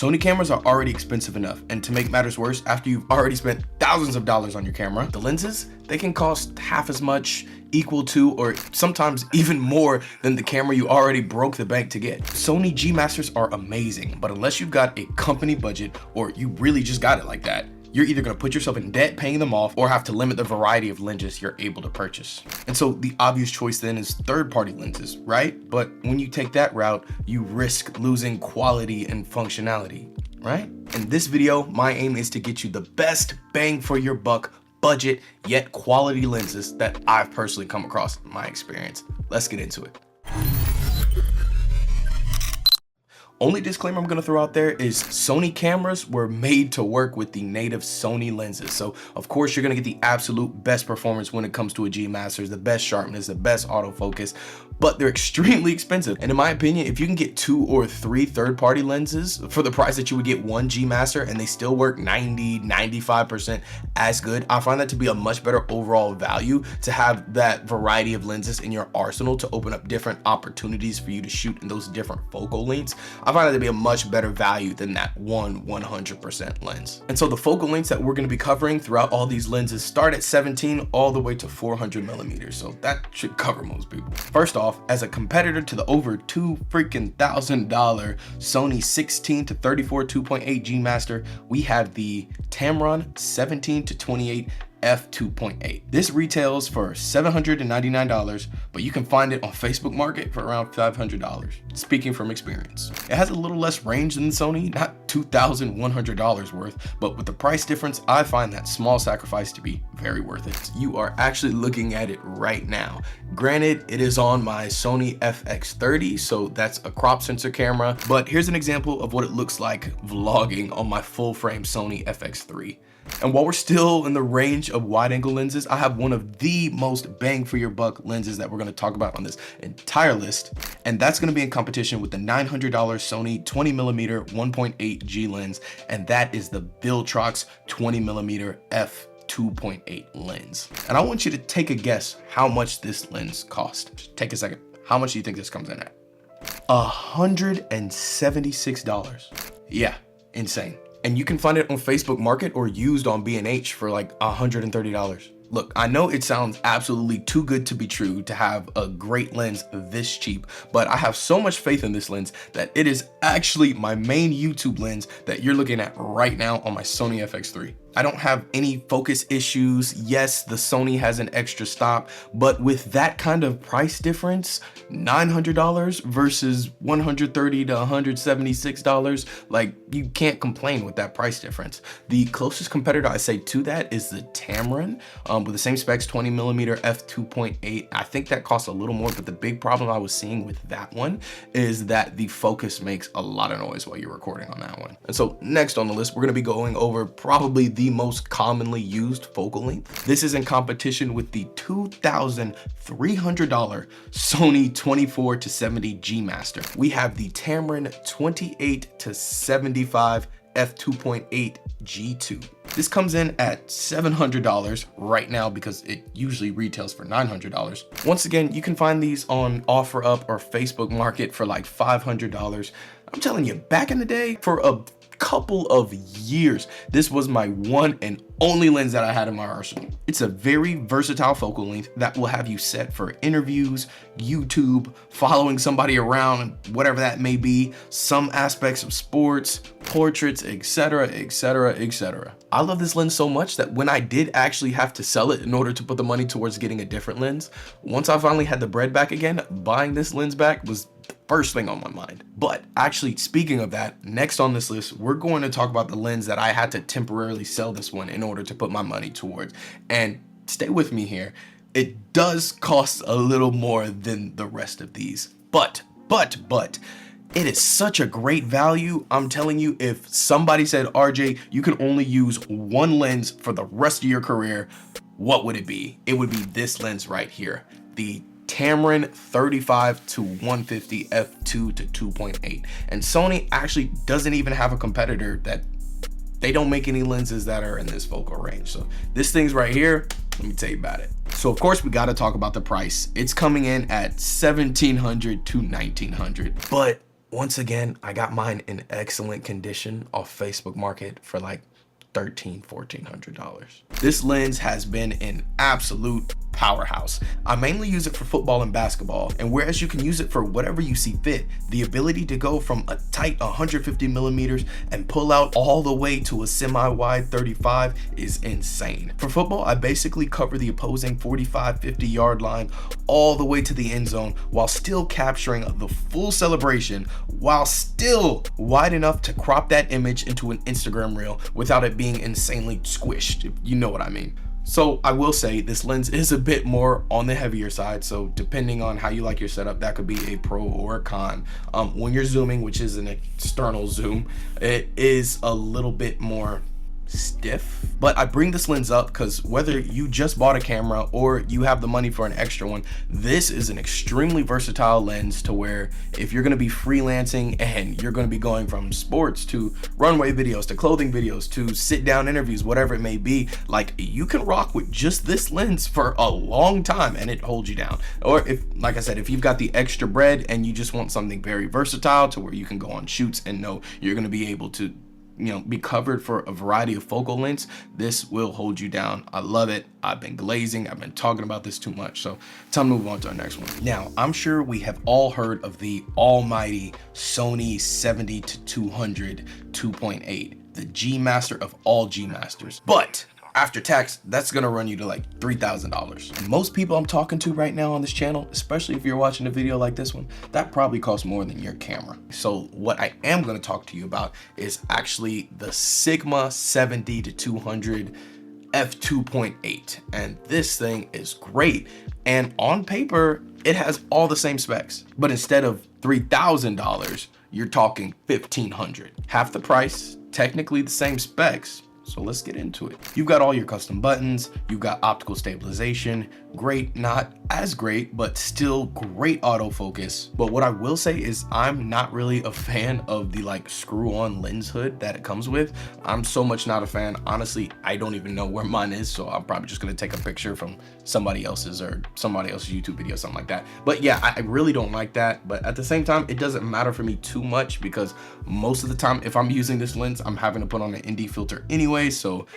Sony cameras are already expensive enough, and to make matters worse, after you've already spent thousands of dollars on your camera, the lenses, they can cost half as much, equal to, or sometimes even more than the camera you already broke the bank to get. Sony G Masters are amazing, but unless you've got a company budget or you really just got it like that, you're either gonna put yourself in debt paying them off or have to limit the variety of lenses you're able to purchase. And so the obvious choice then is third-party lenses, right? But when you take that route, you risk losing quality and functionality, right? In this video, my aim is to get you the best bang for your buck budget yet quality lenses that I've personally come across in my experience. Let's get into it. Only disclaimer I'm gonna throw out there is Sony cameras were made to work with the native Sony lenses. So of course you're gonna get the absolute best performance when it comes to a G Masters, the best sharpness, the best autofocus, but they're extremely expensive. And in my opinion, if you can get 2 or 3 third-party lenses for the price that you would get one G Master and they still work 90-95% as good, I find that to be a much better overall value to have that variety of lenses in your arsenal to open up different opportunities for you to shoot in those different focal lengths. I find that to be a much better value than that 100% lens. And so the focal lengths that we're gonna be covering throughout all these lenses start at 17 all the way to 400 millimeters. So that should cover most people. First off, as a competitor to the over $2,000 Sony 16 to 34 2.8 G Master, we have the Tamron 17 to 28 f2.8. This retails for $799, but you can find it on Facebook Market for around $500. Speaking from experience, it has a little less range than Sony, not $2,100 worth, but with the price difference, I find that small sacrifice to be very worth it. You are actually looking at it right now. Granted, it is on my Sony FX30, so that's a crop sensor camera, but here's an example of what it looks like vlogging on my full frame Sony FX3. And while we're still in the range of wide angle lenses, I have one of the most bang for your buck lenses that we're going to talk about on this entire list. And that's going to be in competition with the $900 Sony 20mm 1.8 G lens. And that is the Viltrox 20mm f2.8 lens. And I want you to take a guess how much this lens cost. Just take a second. How much do you think this comes in at? $176. Yeah, insane. And you can find it on Facebook Market or used on B&H for like $130. Look, I know it sounds absolutely too good to be true to have a great lens this cheap, but I have so much faith in this lens that it is actually my main YouTube lens that you're looking at right now on my Sony FX3. I don't have any focus issues. Yes, the Sony has an extra stop, but with that kind of price difference, $900 versus $130 to $176, like you can't complain with that price difference. The closest competitor I say to that is the Tamron with the same specs, 20mm f2.8. I think that costs a little more, but the big problem I was seeing with that one is that the focus makes a lot of noise while you're recording on that one. And so next on the list, we're gonna be going over probably the most commonly used focal length. This is in competition with the $2,300 Sony 24 to 70 G Master. We have the Tamron 28 to 75 f2.8 G2. This comes in at $700 right now because it usually retails for $900. Once again, you can find these on OfferUp or Facebook Market for like $500. I'm telling you, back in the day, for a couple of years, this was my one and only lens that I had in my arsenal. It's a very versatile focal length that will have you set for interviews, YouTube, following somebody around, whatever that may be, some aspects of sports, portraits, etc, etc, etc. I love this lens so much that when I did actually have to sell it in order to put the money towards getting a different lens, once I finally had the bread back again, buying this lens back was the first thing on my mind. But actually, speaking of that, next on this list, we're going to talk about the lens that I had to temporarily sell this one in order to put my money towards. And stay with me here. It does cost a little more than the rest of these, but it is such a great value. I'm telling you, if somebody said, RJ, you can only use one lens for the rest of your career, what would it be? It would be this lens right here, the Tamron 35 to 150 f2 to 2.8. And Sony actually doesn't even have a competitor that they don't make any lenses that are in this focal range. So this thing's right here, let me tell you about it. So of course we got to talk about the price. It's coming in at $1,700 to $1,900, but Once again, I got mine in excellent condition off Facebook Market for like $1,400. This lens has been an absolute powerhouse. I mainly use it for football and basketball, and whereas you can use it for whatever you see fit, the ability to go from a tight 150 millimeters and pull out all the way to a semi-wide 35 is insane. For football, I basically cover the opposing 45-50 yard line all the way to the end zone while still capturing the full celebration, while still wide enough to crop that image into an Instagram reel without it being insanely squished, if you know what I mean. So I will say this lens is a bit more on the heavier side, so depending on how you like your setup, that could be a pro or a con. When you're zooming, which is an external zoom, it is a little bit more stiff. But I bring this lens up because whether you just bought a camera or you have the money for an extra one, this is an extremely versatile lens to where if you're going to be freelancing and you're going to be going from sports to runway videos to clothing videos to sit down interviews, whatever it may be, like you can rock with just this lens for a long time and it holds you down. Or if, like I said, if you've got the extra bread and you just want something very versatile to where you can go on shoots and know you're going to be able to, you know, be covered for a variety of focal lengths, this will hold you down. I love it. I've been glazing. I've been talking about this too much. So time to move on to our next one. Now, I'm sure we have all heard of the almighty Sony 70-200 2.8, the G Master of all G Masters. But after tax, that's gonna run you to like $3,000. And most people I'm talking to right now on this channel, especially if you're watching a video like this one, that probably costs more than your camera. So what I am gonna talk to you about is actually the Sigma 70-200 f2.8. And this thing is great. And on paper, it has all the same specs, but instead of $3,000, you're talking $1,500. Half the price, technically the same specs. So let's get into it. You've got all your custom buttons, you've got optical stabilization, great, not as great, but still great autofocus. But what I will say is I'm not really a fan of the like screw on lens hood that it comes with. I'm so much not a fan. Honestly, I don't even know where mine is. So I'm probably just gonna take a picture from somebody else's or somebody else's YouTube video, something like that. But yeah, I really don't like that. But at the same time, it doesn't matter for me too much because most of the time, if I'm using this lens, I'm having to put on an ND filter anyway. So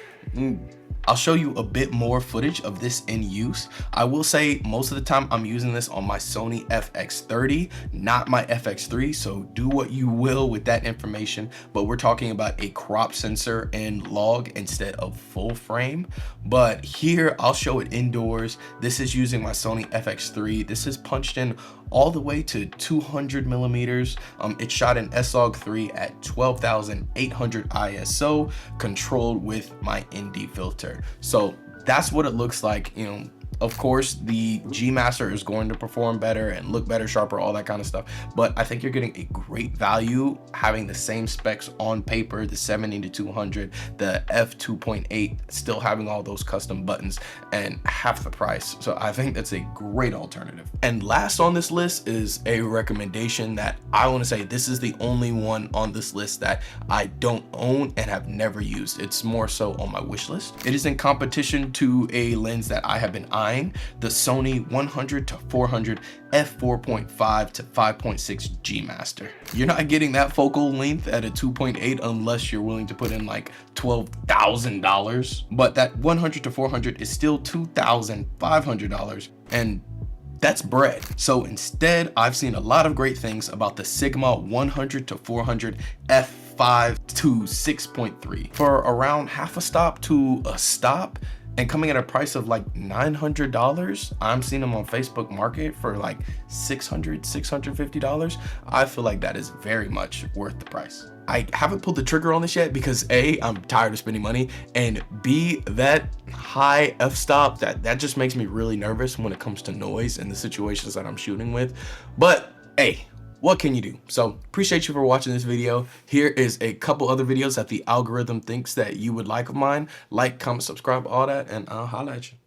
I'll show you a bit more footage of this in use. I will say most of the time I'm using this on my Sony FX30, not my FX3, so do what you will with that information, but we're talking about a crop sensor and log instead of full frame. But here I'll show it indoors. This is using my Sony FX3. This is punched in all the way to 200 millimeters. It's shot in S-Log3 at 12,800 ISO, controlled with my ND filter. So that's what it looks like. You know, of course, the G Master is going to perform better and look better, sharper, all that kind of stuff. But I think you're getting a great value having the same specs on paper, the 70-200, the f2.8, still having all those custom buttons and half the price. So I think that's a great alternative. And last on this list is a recommendation that I want to say this is the only one on this list that I don't own and have never used. It's more so on my wish list. It is in competition to a lens that I have been eyeing, the Sony 100-400 f4.5 to 5.6 G Master. You're not getting that focal length at a 2.8 unless you're willing to put in like $12,000, but that 100-400 is still $2,500, and that's bread. So instead, I've seen a lot of great things about the Sigma 100-400 f5 to 6.3 for around half a stop to a stop, and coming at a price of like $900. I'm seeing them on Facebook Market for like $600, $650. I feel like that is very much worth the price. I haven't pulled the trigger on this yet because A, I'm tired of spending money, and B, that high f-stop, that just makes me really nervous when it comes to noise and the situations that I'm shooting with. But hey, what can you do? So appreciate you for watching this video. Here is a couple other videos that the algorithm thinks that you would like of mine. Like, comment, subscribe, all that, and I'll holla at you.